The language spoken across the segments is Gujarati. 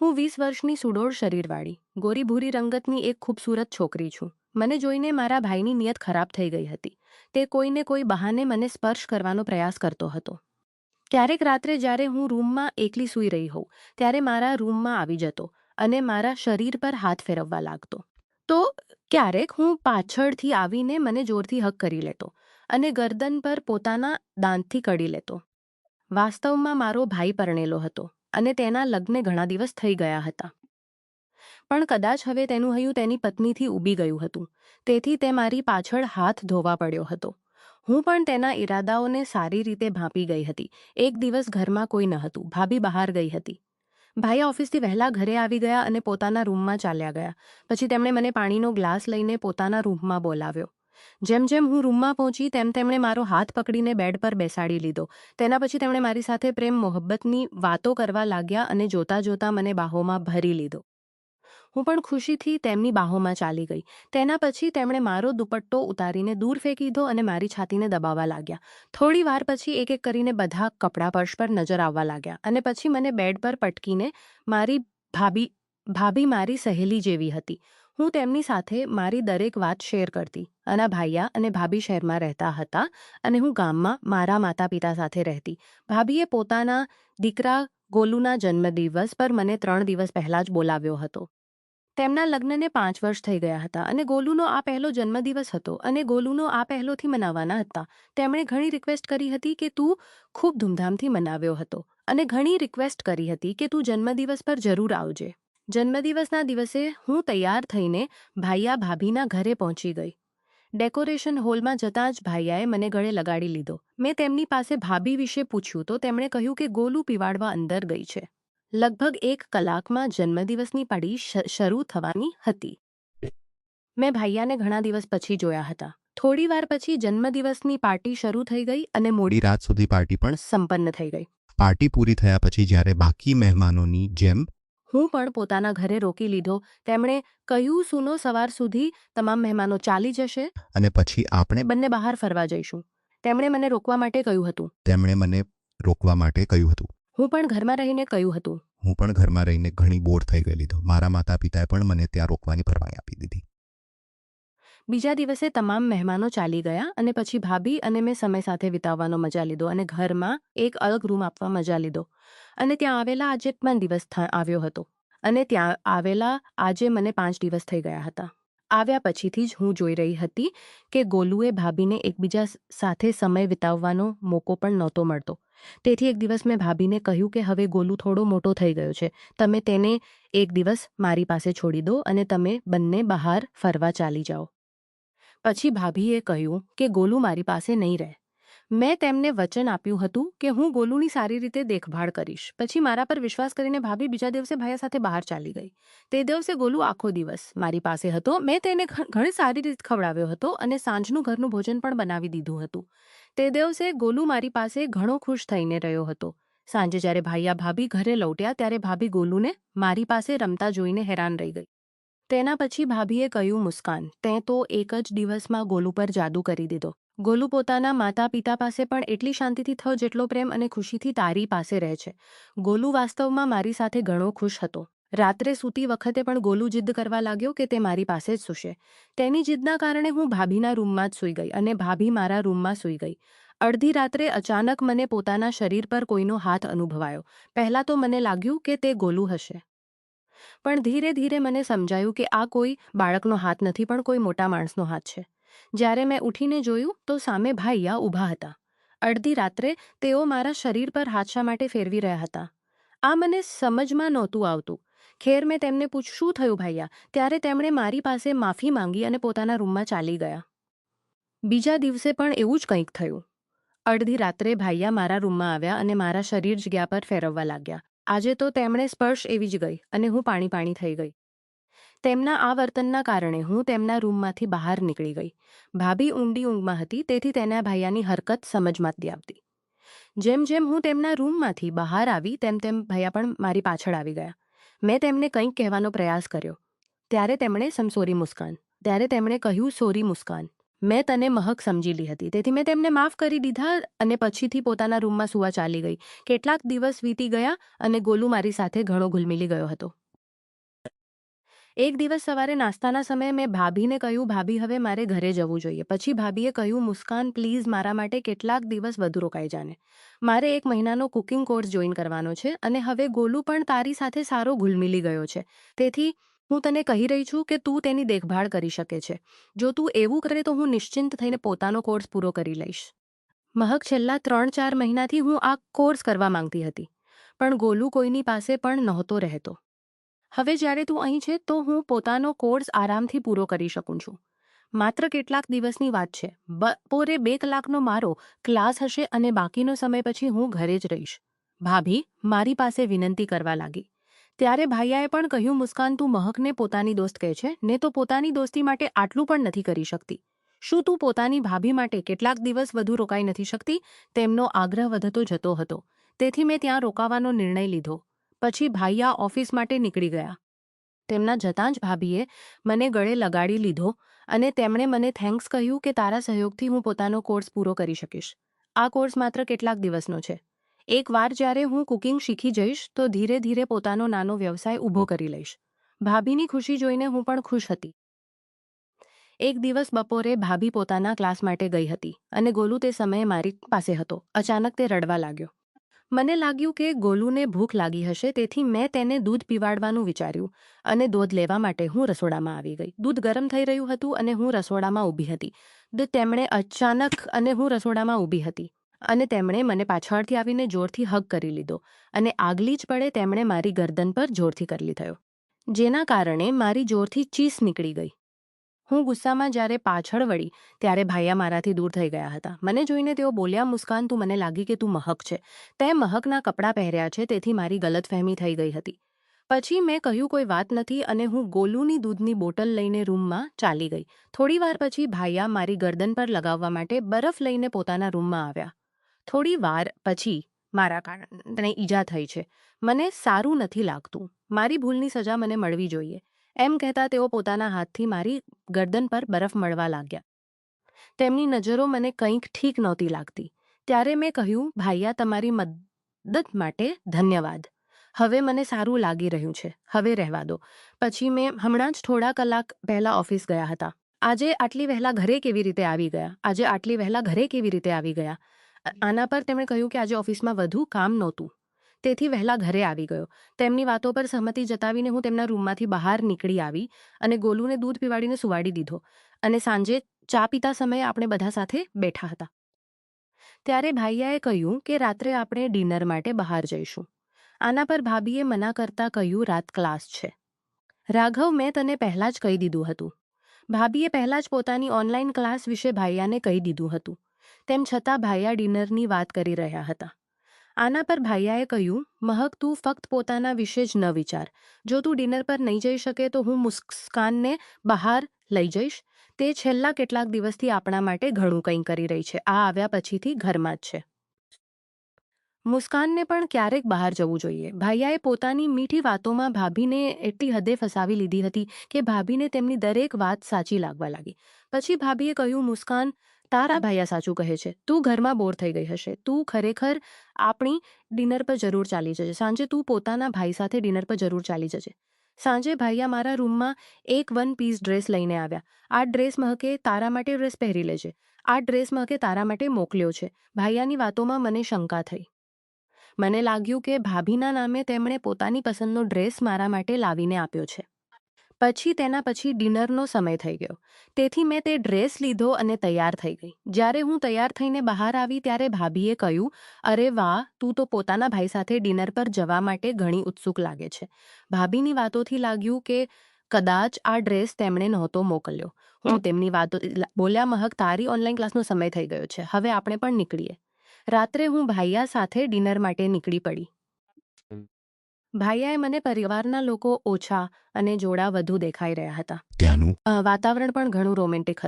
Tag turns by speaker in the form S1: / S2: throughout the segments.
S1: હું 20 વર્ષની સુડોળ શરીરવાળી, ગોરી ભૂરી રંગતની એક ખૂબસૂરત છોકરી છું. મને જોઈને મારા ભાઈની નિયત ખરાબ થઈ ગઈ હતી. તે કોઈને કોઈ બહાને મને સ્પર્શ કરવાનો પ્રયાસ કરતો હતો. ક્યારેક રાત્રે જ્યારે હું રૂમમાં એકલી સૂઈ રહી હોઉં, ત્યારે મારા રૂમમાં આવી જતો અને મારા શરીર પર હાથ ફેરવવા લાગતો. તો ક્યારેક હું પાછળથી આવીને મને જોરથી હગ કરી લેતો અને ગરદન પર પોતાના દાંતથી કડી લેતો. વાસ્તવમાં મારો ભાઈ પરણેલો હતો અને તેના લગ્ને ઘણા દિવસ થઈ ગયા હતા. પણ કદાચ હવે તેનું હૈયું તેની પત્નીથી ઊબી ગયું હતું, તેથી તે મારી પાછળ હાથ ધોવા પડ્યો હતો. હું પણ તેના ઈરાદાઓને સારી રીતે ભાંપી ગઈ હતી. એક દિવસ ઘરમાં કોઈ ન હતું. ભાભી બહાર ગઈ હતી. ભાઈ ઓફિસથી વહેલા ઘરે આવી ગયા અને પોતાના રૂમમાં ચાલ્યા ગયા. પછી તેમણે મને પાણીનો ગ્લાસ લઈને પોતાના રૂમમાં બોલાવ્યો. જેમ જેમ હું રૂમમાં પહોંચી તેમ તેમણે મારો હાથ પકડીને બેડ પર બેસાડી લીધો. તેના પછી તેમણે મારી સાથે પ્રેમ મોહબ્બતની વાતો કરવા લાગ્યા અને જોતા જોતા મને બાહોમાં ભરી લીધો. હું પણ ખુશીથી તેમની બાહોમાં ચાલી ગઈ. તેના પછી તેમણે મારો દુપટ્ટો ઉતારીને દૂર ફેંકી દીધો અને મારી છાતીને દબાવવા લાગ્યા. થોડી વાર પછી એક એક કરીને બધા કપડાં પર્સ પર નજર આવવા લાગ્યા અને પછી મને બેડ પર પટકીને મારી ભાભી મારી સહેલી જેવી હતી. હું તેમની સાથે મારી દરેક વાત શેર કરતી. અને ભાઈયા અને ભાભી શહેરમાં રહેતા હતા અને હું ગામમાં મારા માતા પિતા સાથે રહેતી. ભાભીએ પોતાના દીકરા ગોલુના જન્મદિવસ પર મને 3 દિવસ પહેલાં જ બોલાવ્યો હતો. તેમના લગ્નને 5 વર્ષ થઈ ગયા હતા અને ગોલુનો આ પહેલો જન્મદિવસ હતો અને ગોલુનો આ પહેલોથી મનાવવાના હતા. તેમણે ઘણી રિક્વેસ્ટ કરી હતી કે તું ખૂબ ધૂમધામથી મનાવ્યો હતો અને ઘણી રિક્વેસ્ટ કરી હતી કે તું જન્મદિવસ પર જરૂર આવજે. જન્મદિવસના દિવસે હું તૈયાર થઈને ભાઈયા ભાભીના ઘરે પહોંચી ગઈ. ડેકોરેશન હોલમાં જતાં જ ભાઈયાએ મને ગળે લગાડી લીધો. મેં તેમની પાસે ભાભી વિશે પૂછ્યું તો તેમણે કહ્યું કે ગોલુ પીવાડવા અંદર ગઈ છે. લગભગ 1 કલાકમાં જન્મદિવસની પાર્ટી શરૂ થવાની હતી. મેં ભાઈયાને ઘણા દિવસ પછી જોયા હતા. થોડી વાર પછી જન્મદિવસની પાર્ટી શરૂ થઈ ગઈ અને મોડી
S2: રાત સુધી પાર્ટી પણ
S1: સંપન્ન થઈ ગઈ.
S2: પાર્ટી પૂરી થયા પછી જ્યારે બાકી મહેમાનોની જેમ
S1: હું પણ પોતાના ઘરે રોકી લીધો. તેમણે કહ્યું સુનો સવાર સુધી તમામ મહેમાનો ચાલી જશે
S2: અને પછી આપણે
S1: બંને બહાર ફરવા જઈશું. તેમણે મને રોકવા માટે કહ્યું હતું.
S2: તેમણે મને રોકવા માટે કહ્યું હતું.
S1: હું પણ ઘરમાં રહીને કહ્યું હતું.
S2: હું પણ ઘરમાં રહીને ઘણી બોર થઈ ગઈ લીધો. મારા માતા પિતાએ પણ મને ત્યાં રોકવાની પરવાનગી આપી દીધી.
S1: બીજા દિવસે તમામ મહેમાનો ચાલી ગયા અને પછી ભાભી અને મેં સમય સાથે વિતાવવાનો મજા લીધો અને ઘરમાં એક અલગ રૂમ આપવા મજા લીધો. અને ત્યાં આવેલા આજે પણ દિવસ આવ્યો હતો અને ત્યાં આવેલા આજે મને 5 દિવસ થઈ ગયા હતા. આવ્યા પછીથી જ હું જોઈ રહી હતી કે ગોલુએ ભાભીને એકબીજા સાથે સમય વિતાવવાનો મોકો પણ નહોતો મળતો. તેથી એક દિવસ મેં ભાભીને કહ્યું કે હવે ગોલુ થોડો મોટો થઈ ગયો છે. તમે તેને એક દિવસ મારી પાસે છોડી દો અને તમે બંને બહાર ફરવા ચાલી જાઓ. પછી ભાભીએ કહ્યું કે ગોલુ મારી પાસે નહીં રહે. મેં તેમને વચન આપ્યું હતું કે હું ગોલુની સારી રીતે દેખભાળ કરીશ. પછી મારા પર વિશ્વાસ કરીને ભાભી બીજા દિવસે ભાઈયા સાથે બહાર ચાલી ગઈ. તે દિવસે ગોલુ આખો દિવસ મારી પાસે હતો. મેં તેને ઘણી સારી રીતે ખવડાવ્યો હતો અને સાંજનું ઘરનું ભોજન પણ બનાવી દીધું હતું. તે દિવસે ગોલુ મારી પાસે ઘણો ખુશ થઈને રહ્યો હતો. સાંજે જ્યારે ભાઈયા ભાભી ઘરે લૌટ્યા ત્યારે ભાભી ગોલુને મારી પાસે રમતા જોઈને હેરાન રહી ગઈ. તેના પછી ભાભીએ કહ્યું, મુસ્કાન, તે તો એક જ દિવસમાં ગોલુ પર જાદુ કરી દીધો. ગોલુ પોતાના માતા પિતા પાસે પણ એટલી શાંતિથી થયો જેટલો પ્રેમ અને ખુશીથી તારી પાસે રહે છે. ગોલુ વાસ્તવમાં મારી સાથે ઘણો ખુશ હતો. રાત્રે સૂતી વખતે પણ ગોલુ જિદ્દ કરવા લાગ્યો કે તે મારી પાસે જ સૂશે. તેની જિદ્દના કારણે હું ભાભીના રૂમમાં જ સૂઈ ગઈ અને ભાભી મારા રૂમમાં સૂઈ ગઈ. અડધી રાત્રે અચાનક મને પોતાના શરીર પર કોઈનો હાથ અનુભવાયો. પહેલાં તો મને લાગ્યું કે તે ગોલુ હશે. પણ ધીરે ધીરે મને સમજાયું કે આ કોઈ બાળકનો હાથ નથી પણ કોઈ મોટા માણસનો હાથ છે. જ્યારે મેં ઉઠીને જોયું તો સામે ભાઈયા ઊભા હતા. અડધી રાત્રે તેઓ મારા શરીર પર હાથ શા માટે ફેરવી રહ્યા હતા આ મને સમજમાં નહોતું આવતું. ખેર મેં તેમને પૂછ્યું, શું થયું ભાઈયા? ત્યારે તેમણે મારી પાસે માફી માંગી અને પોતાના રૂમમાં ચાલી ગયા. બીજા દિવસે પણ એવું જ કંઈક થયું. અડધી રાત્રે ભાઈયા મારા રૂમમાં આવ્યા અને મારા શરીર જગ્યા પર ફેરવવા લાગ્યા. આજે તો તેમણે સ્પર્શ એવી જ ગઈ અને હું પાણી થઈ ગઈ. તેમના આ વર્તનના કારણે હું તેમના રૂમમાંથી બહાર નીકળી ગઈ. ભાભી ઊંડી ઊંઘમાં હતી, તેથી તેના ભાઈયાની હરકત સમજમાં જ આવતી. જેમ જેમ હું તેમના રૂમમાંથી બહાર આવી તેમ તેમ ભાઈયા પણ મારી પાછળ આવી ગયા. મેં તેમને કંઈક કહેવાનો પ્રયાસ કર્યો ત્યારે તેમણે સમસોરી મુસ્કાન. ત્યારે તેમણે કહ્યું, સોરી મુસ્કાન. મેં તને મહક સમજી લી હતી, તેથી મેં તેમને માફ કરી દીધા અને પછીથી પોતાના રૂમમાં સૂવા ચાલી ગઈ. કેટલાક દિવસ વીતી ગયા અને ગોલુ મારી સાથે ઘણો ઘુલમિલી ગયો હતો. એક દિવસ સવારે નાસ્તાના સમયે મેં ભાભીને કહ્યું, ભાભી હવે મારે ઘરે જવું જોઈએ. પછી ભાભીએ કહ્યું, મુસ્કાન પ્લીઝ મારા માટે કેટલાક દિવસ વધુ રોકાઈ જાને. મારે 1 મહિનાનો કુકિંગ કોર્સ જોઈન કરવાનો છે અને હવે ગોલુ પણ તારી સાથે સારો ઘુલમિલી ગયો છે. તેથી હું તને કહી રહી છું કે તું તેની દેખભાળ કરી શકે છે. જો તું એવું કરે તો હું નિશ્ચિંત થઈને પોતાનો કોર્સ પૂરો કરી લઈશ. મહક છેલ્લા 3-4 મહિનાથી હું આ કોર્સ કરવા માંગતી હતી, પણ ગોલુ કોઈની પાસે પણ નહોતો રહેતો. હવે જ્યારે તું અહીં છે તો હું પોતાનો કોર્સ આરામથી પૂરો કરી શકું છું. માત્ર કેટલાક દિવસની વાત છે. બપોરે 2 કલાકનો મારો ક્લાસ હશે અને બાકીનો સમય પછી હું ઘરે જ રહીશ. ભાભી મારી પાસે વિનંતી કરવા લાગી. ત્યારે ભાઈયાએ પણ કહ્યું, મુસ્કાન તું મહકને પોતાની દોસ્ત કહે છે ને, તો પોતાની દોસ્તી માટે આટલું પણ નથી કરી શકતી. શું તું પોતાની ભાભી માટે કેટલાક દિવસ વધુ રોકાઈ નથી શકતી? તેમનો આગ્રહ વધતો જતો હતો, તેથી મેં ત્યાં રોકાવાનો નિર્ણય લીધો. પછી ભાઈયા ઓફિસ માટે નીકળી ગયા. તેમના જતાં જ ભાભીએ મને ગળે લગાડી લીધો અને તેમણે મને થેન્ક્સ કહ્યું કે તારા સહયોગથી હું પોતાનો કોર્સ પૂરો કરી શકીશ. આ કોર્સ માત્ર કેટલાક દિવસનો છે. એકવાર જ્યારે હું કુકિંગ શીખી જઈશ તો ધીરે ધીરે પોતાનો નાનો વ્યવસાય ઊભો કરી લઈશ. ભાભીની ખુશી જોઈને હું પણ ખુશ હતી. એક દિવસ બપોરે ભાભી પોતાના ક્લાસ માટે ગઈ હતી અને ગોલુ તે સમયે મારી પાસે હતો. અચાનક તે રડવા લાગ્યો. મને લાગ્યું કે ગોલુને ભૂખ લાગી હશે, તેથી મેં તેને દૂધ પીવાડવાનું વિચાર્યું અને દૂધ લેવા માટે હું રસોડામાં આવી ગઈ. દૂધ ગરમ થઈ રહ્યું હતું અને હું રસોડામાં ઊભી હતી. હું રસોડામાં ઊભી હતી અને તેમણે મને પાછળથી આવીને જોરથી હગ કરી લીધો અને આગલી જ પળે તેમણે મારી ગરદન પર જોરથી કરલી થયો, જેના કારણે મારી જોરથી ચીસ નીકળી ગઈ. હું ગુસ્સામાં જ્યારે પાછળ વળી ત્યારે ભાઈયા મારાથી દૂર થઈ ગયા હતા. મને જોઈને તેઓ બોલ્યા, મુસ્કાન તું મને લાગી કે તું મહક છે. તે મહકના કપડાં પહેર્યા છે, તેથી મારી ગલતફહેમી થઈ ગઈ હતી. પછી મેં કહ્યું કોઈ વાત નથી અને હું ગોલુની દૂધની બોટલ લઈને રૂમમાં ચાલી ગઈ. થોડીવાર પછી ભાઈયા મારી ગરદન પર લગાવવા માટે બરફ લઈને પોતાના રૂમમાં આવ્યા. થોડી વાર પછી મારા કારણે ઈજા થઈ છે. મને સારું નથી લાગતું. મારી ભૂલની સજા મને મળવી જોઈએ. એમ કહેતા તેઓ પોતાના હાથથી મારી ગરદન પર બરફ મળવા લાગ્યા. તેમની નજરો મને કંઈક ઠીક નહોતી લાગતી. ત્યારે મેં કહ્યું, ભાઈયા તમારી મદદ માટે ધન્યવાદ. હવે મને સારું લાગી રહ્યું છે. હવે રહેવા દો. પછી મેં હમણાં જ થોડા કલાક પહેલા ઓફિસ ગયા હતા. આજે આટલી વહેલા ઘરે કેવી રીતે આવી ગયા? આના પર તેમણે કહ્યું કે આજે ઓફિસમાં વધુ કામ નહોતું, તેથી વહેલા ઘરે આવી ગયો. તેમની વાતો પર સહમતિ જતાવીને હું તેમના રૂમમાંથી બહાર નીકળી આવી અને ગોલુને દૂધ પીવાડીને સુવાડી દીધો અને સાંજે ચા પીતા સમયે આપણે બધા સાથે બેઠા હતા. ત્યારે ભાઈયાએ કહ્યું કે રાત્રે આપણે ડિનર માટે બહાર જઈશું. આના પર ભાભીએ મના કરતા કહ્યું, રાત ક્લાસ છે. રાઘવ, મેં તને પહેલાં જ કહી દીધું હતું. ભાભીએ પહેલાં જ પોતાની ઓનલાઈન ક્લાસ વિશે ભાઈયાને કહી દીધું હતું. તેમ છતાં ભાઈયા ડિનરની વાત કરી રહ્યા હતા. આના પર ભાઈયાએ કહ્યું, મહક તું ફક્ત પોતાના વિશે જ ન વિચાર. જો તું ડિનર પર નહીં જઈ શકે તો હું મુસ્કાનને બહાર લઈ જઈશ. તે છેલ્લા કેટલાક દિવસથી આપણા માટે ઘણું કંઈ કરી રહી છે. આ આવ્યા પછીથી ઘરમાં જ છે. મુસ્કાનને પણ ક્યારેક બહાર જવું જોઈએ. ભાઈયાએ પોતાની મીઠી વાતોમાં ભાભીને એટલી હદે ફસાવી લીધી હતી કે ભાભીને તેમની દરેક વાત સાચી લાગવા લાગી. પછી ભાભીએ કહ્યું, મુસ્કાન તારા ભાઈયા સાચું કહે છે. તું ઘરમાં બોર થઈ ગઈ હશે. તું ખરેખર આપણી ડિનર પર જરૂર ચાલી જજે. સાંજે તું પોતાના ભાઈ સાથે ડિનર પર જરૂર ચાલી જજે. સાંજે ભાઈયા મારા રૂમમાં એક 1 પીસ ડ્રેસ લઈને આવ્યા. આ ડ્રેસ મહકે તારા માટે ડ્રેસ પહેરી લેજે. આ ડ્રેસ મહકે તારા માટે મોકલ્યો છે. ભાઈયાની વાતોમાં મને શંકા થઈ. મને લાગ્યું કે ભાભીના નામે તેમણે પોતાની પસંદનો ડ્રેસ મારા માટે લાવીને આપ્યો છે. તેના પછી ડિનરનો સમય થઈ ગયો, તેથી મેં તે ડ્રેસ લીધો અને તૈયાર થઈ ગઈ. જ્યારે હું તૈયાર થઈને બહાર આવી ત્યારે ભાભીએ કહ્યું, અરે વાહ, તું તો પોતાના ભાઈ સાથે ડિનર પર જવા માટે ઘણી ઉત્સુક લાગે છે. ભાભીની વાતોથી લાગ્યું કે કદાચ આ ડ્રેસ તેમણે નહોતો મોકલ્યો. હું તેમની વાતો બોલ્યા, મહક તારી ઓનલાઈન ક્લાસનો સમય થઈ ગયો છે. હવે આપણે પણ નીકળીએ. રાત્રે હું ભાઈયા સાથે ડિનર માટે નીકળી પડી. ભાઈયાએ મને પરિવારના લોકો ઓછા અને જોડા વધુ દેખાઈ રહ્યા હતા.
S2: ત્યાંનું
S1: વાતાવરણ પણ ઘણું રોમેન્ટિક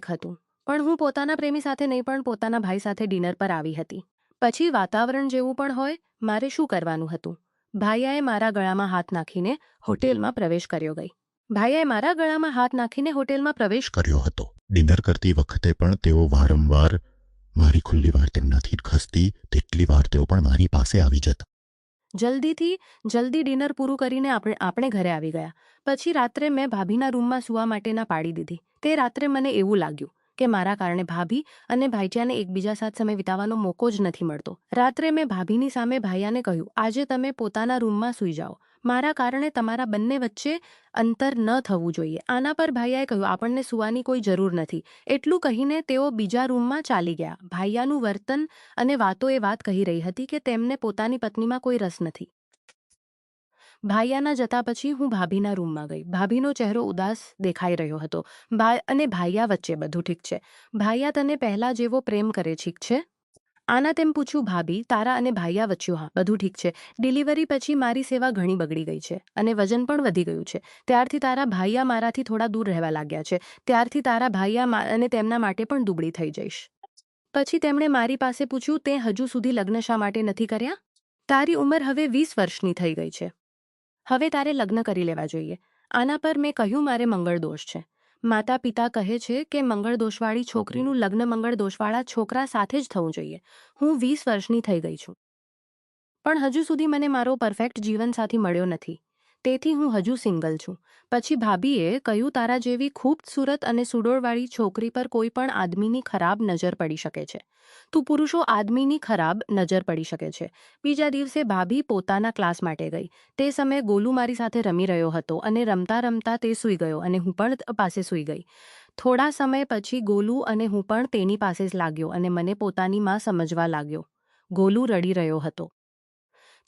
S1: હતું. પણ હું પોતાના પ્રેમી સાથે નહીં પણ પોતાના ભાઈ સાથે ડિનર પર આવી હતી. પછી વાતાવરણ જેવું પણ હોય, મારે શું કરવાનું હતું? ભાઈયાએ મારા ગળામાં હાથ નાખીને હોટેલમાં પ્રવેશ કર્યો ગઈ. ભાઈએ મારા ગળામાં હાથ નાખીને હોટેલમાં પ્રવેશ
S2: કર્યો હતો. ડિનર કરતી વખતે પણ તેઓ વારંવાર મારી ખુલ્લી વાર તેમનાથી ખસતી તેટલી વાર તેઓ પણ મારી પાસે આવી જતા.
S1: જલ્દી ડિનર પૂરું કરીને આપણે ઘરે આવી ગયા. પછી રાત્રે મેં ભાભીના રૂમમાં સૂવા માટે ના પાડી દીધી. તે રાત્રે મને એવું લાગ્યું કે મારા કારણે ભાભી અને ભાઈચાને એકબીજા સાથે સમય વિતાવવાનો મોકો જ નથી મળતો. રાત્રે મેં ભાભીની સામે ભાઈયાને કહ્યું, આજે તમે પોતાના રૂમમાં સૂઈ જાઓ. મારા કારણે તમારા બંને વચ્ચે અંતર ન થવું જોઈએ. આના પર ભાઈયાએ કહ્યું, આપણને સૂવાની કોઈ જરૂર નથી. એટલું કહીને તેઓ બીજા રૂમમાં ચાલી ગયા. ભાઈયાનું વર્તન અને વાતો એ વાત કહી રહી હતી કે તેમને પોતાની પત્નીમાં કોઈ રસ નથી. ભાઈયાના જતા પછી હું ભાભીના રૂમમાં ગઈ. ભાભીનો ચહેરો ઉદાસ દેખાઈ રહ્યો હતો. અને ભાઈયા વચ્ચે બધું ઠીક છે. ભાઈયા તને પહેલા જેવો પ્રેમ કરે ઠીક છે? આના તેમ પૂછ્યું. ભાભી, તારા અને ભાઈયા વચ્ચે હા બધું ઠીક છે. ડિલિવરી પછી મારી સેવા ઘણી બગડી ગઈ છે અને વજન પણ વધી ગયું છે. ત્યારથી તારા ભાઈયા મારાથી થોડા દૂર રહેવા લાગ્યા છે. ત્યારથી તારા ભાઈયા અને તેમના માટે પણ દુબળી થઈ જઈશ. પછી તેમણે મારી પાસે પૂછ્યું, તે હજુ સુધી લગ્ન શા માટે નથી કર્યા? તારી ઉંમર હવે 20 વર્ષની થઈ ગઈ છે. હવે તારે લગ્ન કરી લેવા જોઈએ. આના પર મેં કહ્યું, મારે મંગળ દોષ છે. માતા પિતા કહે છે કે મંગળ દોષવાળી છોકરીનું લગ્ન મંગળ દોષવાળા છોકરા સાથે જ થવું જોઈએ. હું 20 વર્ષની થઈ ગઈ છું, પણ હજુ સુધી મને મારો પરફેક્ટ જીવનસાથી મળ્યો નથી. તેથી હું હજુ સિંગલ છું. પછી ભાભીએ કહ્યું, તારા જેવી ખૂબસૂરત અને સુડોળવાળી છોકરી પર કોઈ પણ આદમીની ખરાબ નજર પડી શકે છે. તું પુરુષો આદમીની ખરાબ નજર પડી શકે છે. બીજા દિવસે ભાભી પોતાના ક્લાસ માટે ગઈ. તે સમયે ગોલુ મારી સાથે રમી રહ્યો હતો અને રમતા રમતા તે સૂઈ ગયો અને હું પણ પાસે સૂઈ ગઈ. થોડા સમય પછી ગોલુ અને હું પણ તેની પાસે જ લાગ્યો અને મને પોતાની માં સમજવા લાગ્યો. ગોલુ રડી રહ્યો હતો.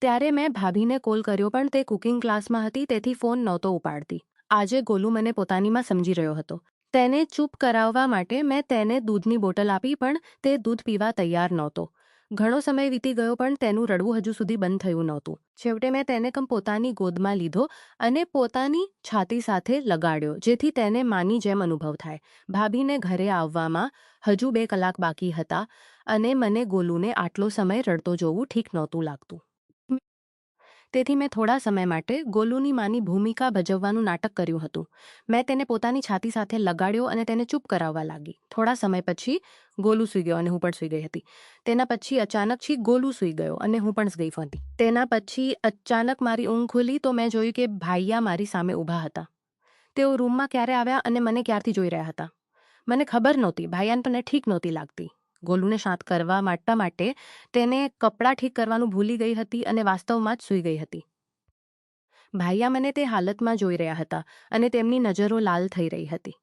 S1: ત્યારે મેં ભાભીને કોલ કર્યો, પણ તે કુકિંગ ક્લાસમાં હતી, તેથી ફોન નહોતો ઉપાડતી. આજે ગોલુ મને પોતાનીમાં સમજી રહ્યો હતો. તેને ચૂપ કરાવવા માટે મેં તેને દૂધની બોટલ આપી, પણ તે દૂધ પીવા તૈયાર નહોતો. ઘણો સમય વીતી ગયો, પણ તેનું રડવું હજુ સુધી બંધ થયું નહોતું. છેવટે મેં તેને પોતાની ગોદમાં લીધો અને પોતાની છાતી સાથે લગાડ્યો, જેથી તેને માની જેમ અનુભવ થાય. ભાભીને ઘરે આવવામાં હજુ 2 કલાક બાકી હતા અને મને ગોલુને આટલો સમય રડતો જોવું ઠીક નહોતું લાગતું. તેથી મેં થોડા સમય માટે ગોલુની માની ભૂમિકા ભજવવાનું નાટક કર્યું હતું. મેં તેને પોતાની છાતી સાથે લગાડ્યો અને તેને ચૂપ કરાવવા લાગી. થોડા સમય પછી ગોલુ સૂઈ ગયો અને હું પણ સૂઈ ગઈ હતી. તેના પછી અચાનક ગોલુ સૂઈ ગયો અને હું પણ ગઈ હતી. તેના પછી અચાનક મારી ઊંઘ ખુલી તો મેં જોયું કે ભાઈયા મારી સામે ઊભા હતા. તેઓ રૂમમાં ક્યારે આવ્યા અને મને ક્યારથી જોઈ રહ્યા હતા? મને ખબર નહોતી. ભાઈયાને પણ ઠીક નહોતી લાગતી. ગોલુને શાંત કરવા માટે તેને કપડાં ઠીક કરવાનું ભૂલી ગઈ હતી અને વાસ્તવમાં જ સૂઈ ગઈ હતી. ભાઈયા મને તે હાલતમાં જોઈ રહ્યા હતા અને તેમની નજરો લાલ થઈ રહી હતી.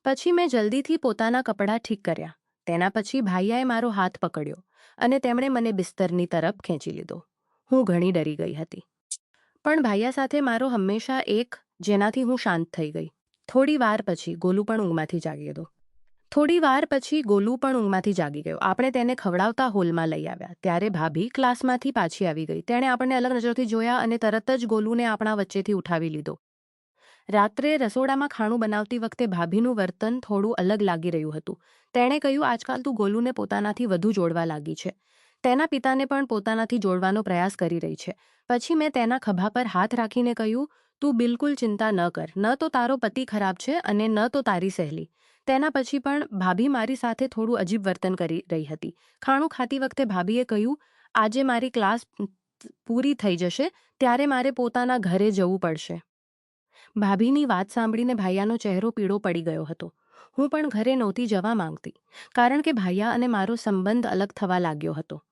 S1: પછી મેં જલ્દીથી પોતાના કપડાં ઠીક કર્યા. તેના પછી ભાઈયાએ મારો હાથ પકડ્યો અને તેમણે મને બિસ્તરની તરફ ખેંચી લીધો. હું ઘણી ડરી ગઈ હતી. પણ ભાઈયા સાથે મારો હંમેશા એક, જેનાથી હું શાંત થઈ ગઈ. થોડી વાર પછી ગોલુ પણ ઊંઘમાંથી જાગી ગયો. આપણે તેને ખવડાવતા હોલમાં લઈ આવ્યા. ત્યારે ભાભી ક્લાસમાંથી પાછી આવી ગઈ. તેણે આપણને અલગ નજરથી જોયા અને તરત જ ગોલુને આપણા વચ્ચેથી ઉઠાવી લીધો. રાત્રે રસોડામાં ખાણું બનાવતી વખતે ભાભીનું વર્તન થોડું અલગ લાગી રહ્યું હતું. તેણે કહ્યું, આજકાલ તું ગોલુને પોતાનાથી વધુ જોડવા લાગી છે. તેના પિતાને પણ પોતાનાથી જોડવાનો પ્રયાસ કરી રહી છે. પછી મેં તેના ખભા પર હાથ રાખીને કહ્યું, તું બિલકુલ ચિંતા ન કર. ન તો તારો પતિ ખરાબ છે અને ન તો તારી સહેલી. તેના પછી પણ ભાભી મારી સાથે થોડું અજીબ વર્તન કરી રહી હતી. ખાણું ખાતી વખતે ભાભીએ કહ્યું, આજે મારી ક્લાસ પૂરી થઈ જશે ત્યારે મારે પોતાના ઘરે જવું પડશે. ભાભીની વાત સાંભળીને ભાઈયાનો ચહેરો પીળો પડી ગયો હતો. હું પણ ઘરે નહોતી જવા માંગતી, કારણ કે ભાઈયા અને મારો સંબંધ અલગ થવા લાગ્યો હતો.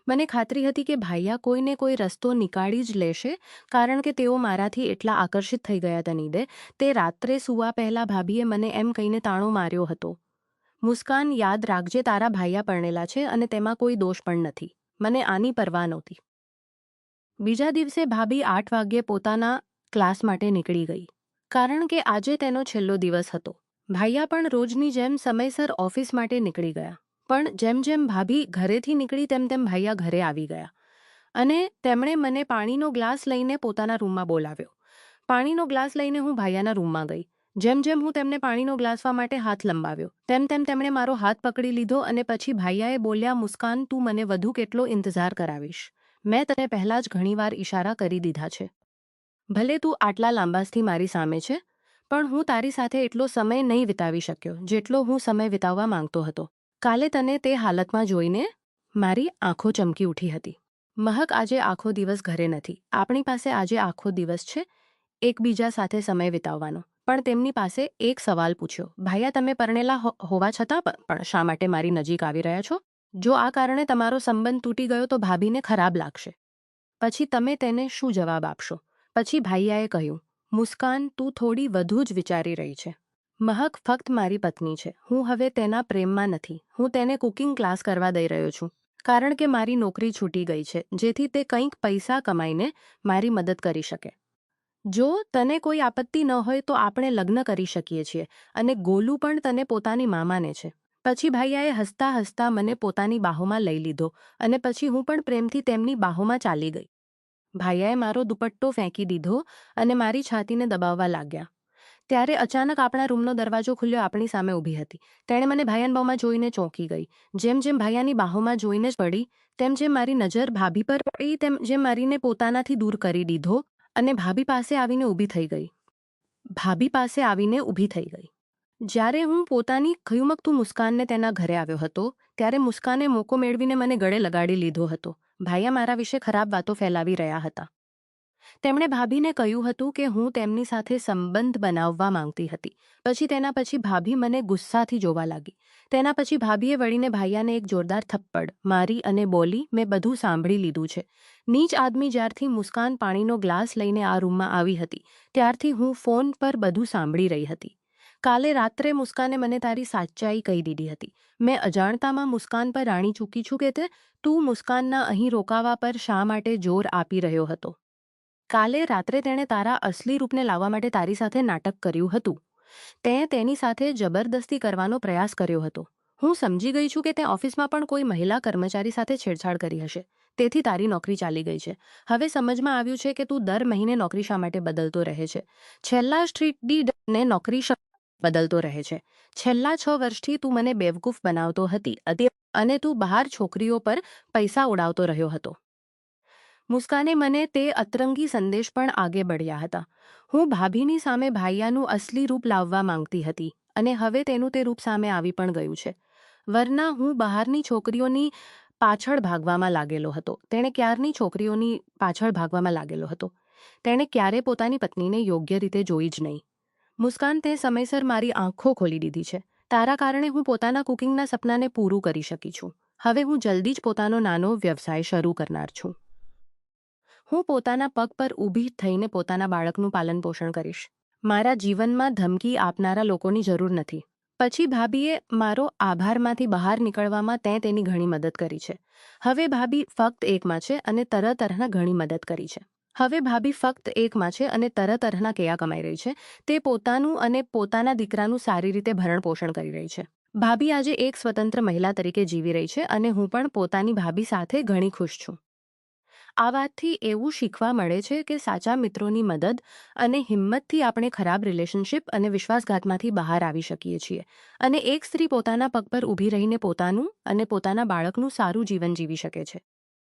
S1: મને ખાતરી હતી કે ભાઈયા કોઈને કોઈ રસ્તો નીકાળી જ લેશે, કારણ કે તેઓ મારાથી એટલા આકર્ષિત થઈ ગયા હતા. તે રાત્રે સૂવા પહેલાં ભાભીએ મને એમ કહીને તાણો માર્યો હતો, મુસ્કાન, યાદ રાખજે, તારા ભાઈયા પરણેલા છે અને તેમાં કોઈ દોષ પણ નથી. મને આની પરવા નહોતી. બીજા દિવસે ભાભી 8 વાગ્યે પોતાના ક્લાસ માટે નીકળી ગઈ, કારણ કે આજે તેનો છેલ્લો દિવસ હતો. ભાઈયા પણ રોજની જેમ સમયસર ઓફિસ માટે નીકળી ગયા. પણ જેમ જેમ ભાભી ઘરેથી નીકળી તેમ તેમ ભાઈયા ઘરે આવી ગયા અને તેમણે મને પાણીનો ગ્લાસ લઈને પોતાના રૂમમાં બોલાવ્યો. પાણીનો ગ્લાસ લઈને હું ભાઈયાના રૂમમાં ગઈ. જેમ જેમ હું તેમને પાણીનો ગ્લાસવા માટે હાથ લંબાવ્યો તેમ તેમ તેમણે મારો હાથ પકડી લીધો અને પછી ભાઈયાએ બોલ્યા, મુસ્કાન, તું મને વધુ કેટલો ઇંતજાર કરાવીશ? મેં તને પહેલાં જ ઘણીવાર ઇશારા કરી દીધા છે. ભલે તું આટલા લાંબાથી મારી સામે છે, પણ હું તારી સાથે એટલો સમય નહીં વિતાવી શક્યો જેટલો હું સમય વિતાવવા માંગતો હતો. કાલે તને તે હાલતમાં જોઈને મારી આંખો ચમકી ઉઠી હતી. મહક આજે આખો દિવસ ઘરે નથી. આપણી પાસે આજે આખો દિવસ છે એકબીજા સાથે સમય વિતાવવાનો. પણ તેમની પાસે એક સવાલ પૂછ્યો, ભાઈયા, તમે પરણેલા હોવા છતાં પણ શા માટે મારી નજીક આવી રહ્યા છો? જો આ કારણે તમારો સંબંધ તૂટી ગયો તો ભાભીને ખરાબ લાગશે. પછી તમે તેને શું જવાબ આપશો? પછી ભાઈયાએ કહ્યું, મુસ્કાન, તું થોડી વધુ જ વિચારી રહી છે. મહક ફક્ત મારી પત્ની છે. હું હવે તેના પ્રેમમાં નથી. હું તેને કુકિંગ ક્લાસ કરવા દઈ રહ્યો છું કારણ કે મારી નોકરી છૂટી ગઈ છે, જેથી તે કંઈક પૈસા કમાઈને મારી મદદ કરી શકે. જો તને કોઈ આપત્તિ ન હોય તો આપણે લગ્ન કરી શકીએ છીએ અને ગોલુ પણ તને પોતાની મા માને છે. પછી ભાઈયાએ હસતા હસતા મને પોતાની બાહોમાં લઈ લીધો અને પછી હું પણ પ્રેમથી તેમની બાહોમાં ચાલી ગઈ. ભાઈયાએ મારો દુપટ્ટો ફેંકી દીધો અને મારી છાતીને દબાવવા લાગ્યા. ત્યારે અચાનક આપણા રૂમનો દરવાજો ખુલ્યો. આપણી સામે ઊભી હતી. તેણે મને ભાઈયાની બાહોમાં જોઈને ચોંકી ગઈ. જેમ જેમ ભાઈયાની બાહોમાં જોઈને જ પડી, તેમ જેમ મારી નજર ભાભી પર પડી, તેમ જેમ મારીને પોતાનાથી દૂર કરી દીધો અને ભાભી પાસે આવીને ઊભી થઈ ગઈ. જ્યારે હું પોતાની ખયુમકતું મુસ્કાનને તેના ઘરે આવ્યો હતો ત્યારે મુસ્કાને મોકો મેળવીને મને ગળે લગાડી લીધો હતો. ભાઈયા મારા વિશે ખરાબ વાતો ફેલાવી રહ્યા હતા. તેમણે ભાભીને કહ્યું હતું કે હું તેમની સાથે સંબંધ બનાવવા માંગતી હતી. પછી તેના પછી ભાભી મને ગુસ્સાથી જોવા લાગી. તેના પછી ભાભીએ વળીને ભાઈયાને એક જોરદાર થપ્પડ મારી અને બોલી, મેં બધું સાંભળી લીધું છે. નીચ આદમી જ્યારથી મુસ્કાન પાણીનો ગ્લાસ લઈને આ રૂમમાં આવી હતી ત્યારથી હું ફોન પર બધું સાંભળી રહી હતી. કાલે રાત્રે મુસ્કાને મને તારી સાચ્ચાઈ કહી દીધી હતી. મેં અજાણતામાં મુસ્કાન પર રાણી ચૂકી છું કે તું મુસ્કાનના અહીં રોકાવા પર શા માટે જોર આપી રહ્યો હતો. કાલે રાત્રે તેણે તારા અસલી રૂપને લાવવા માટે તારી સાથે નાટક કર્યું હતું. તે તેની સાથે જબરદસ્તી કરવાનો પ્રયાસ કર્યો હતો. હું સમજી ગઈ છું કે તે ઓફિસમાં પણ કોઈ મહિલા કર્મચારી સાથે છેડછાડ કરી હશે. તેથી તારી નોકરી ચાલી ગઈ છે. હવે સમજમાં આવ્યું છે કે તું દર મહિને નોકરી શા માટે બદલતો રહે છે. છેલ્લા સ્ટ્રીટ ડી નોકરી બદલતો રહે છે. છેલ્લા 6 વર્ષથી તું મને બેવકૂફ બનાવતો હતી અને તું બહાર છોકરીઓ પર પૈસા ઉડાવતો રહ્યો હતો. મુસ્કાને મને તે અતરંગી સંદેશ પણ આગે બઢ્યા હતા. હું ભાભીની સામે ભાઈયાનું અસલી રૂપ લાવવા માંગતી હતી અને હવે તેનું તે રૂપ સામે આવી પણ ગયું છે. વરના હું બહારની છોકરીઓની પાછળ ભાગવામાં લાગેલો હતો. તેણે ક્યારે પોતાની પત્નીને યોગ્ય રીતે જોઈ જ નહીં. મુસ્કાન, તે સમયસર મારી આંખો ખોલી દીધી છે. તારા કારણે હું પોતાના કુકિંગના સપનાને પૂરું કરી શકી છું. હવે હું જલ્દી જ પોતાનો નાનો વ્યવસાય શરૂ કરનાર છું. હું પોતાના પગ પર ઊભી થઈને પોતાના બાળકનું પાલન પોષણ કરીશ. મારા જીવનમાં ધમકી આપનારા લોકોની જરૂર નથી. પછી ભાભીએ મારો આભારમાંથી બહાર નીકળવામાં તેની ઘણી મદદ કરી છે. હવે ભાભી ફક્ત એકમાં છે અને તરતરના કેયા કમાઈ રહી છે. તે પોતાનું અને પોતાના દીકરાનું સારી રીતે ભરણ પોષણ કરી રહી છે. ભાભી આજે એક સ્વતંત્ર મહિલા તરીકે જીવી રહી છે અને હું પણ પોતાની ભાભી સાથે ઘણી ખુશ છું. આ વાતથી એવું શીખવા મળે છે કે સાચા મિત્રોની મદદ અને હિંમતથી આપણે ખરાબ રિલેશનશિપ અને વિશ્વાસઘાતમાંથી બહાર આવી શકીએ છીએ અને એક સ્ત્રી પોતાના પગ પર ઊભી રહીને પોતાનું અને પોતાના બાળકનું સારું જીવન જીવી શકે છે.